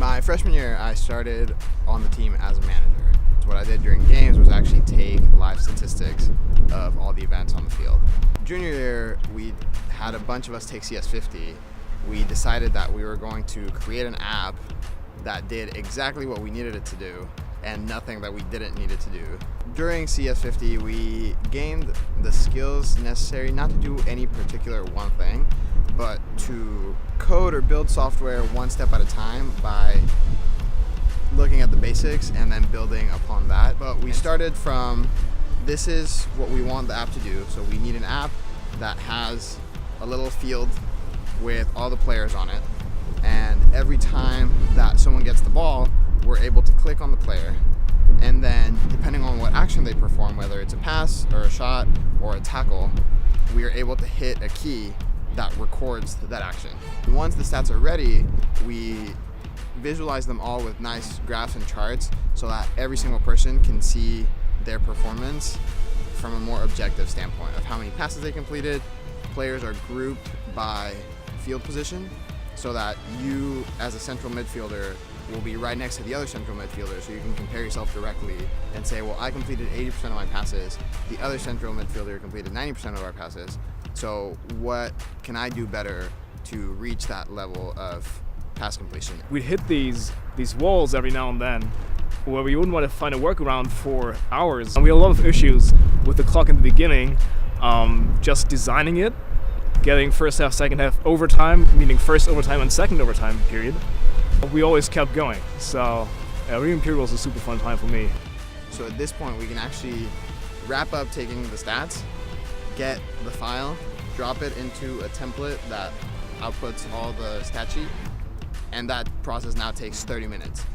my freshman year, I started on the team as a manager. So what I did during games was actually take live statistics of all the events on the field. Junior year, we had a bunch of us take CS50. We decided that we were going to create an app that did exactly what we needed it to do and nothing that we didn't need it to do. During CS50, we gained the skills necessary not to do any particular one thing, but to code or build software one step at a time by looking at the basics and then building upon that. But we started from, this is what we want the app to do. So we need an app that has a little field with all the players on it. And every time that someone gets the ball, we're able to click on the player. And then depending on what action they perform, whether it's a pass or a shot or a tackle, we are able to hit a key that records that action. Once the stats are ready, we visualize them all with nice graphs and charts so that every single person can see their performance from a more objective standpoint of how many passes they completed. Players are grouped by field position so that you, as a central midfielder, will be right next to the other central midfielder, so you can compare yourself directly and say, well, I completed 80% of my passes, the other central midfielder completed 90% of our passes, so what can I do better to reach that level of pass completion? We'd hit these walls every now and then where we wouldn't want to find a workaround for hours. And we had a lot of issues with the clock in the beginning, just designing it, getting first half, second half overtime, meaning first overtime and second overtime period. We always kept going, so reading period was a super fun time for me. So at this point we can actually wrap up taking the stats, get the file, drop it into a template that outputs all the stat sheet, and that process now takes 30 minutes.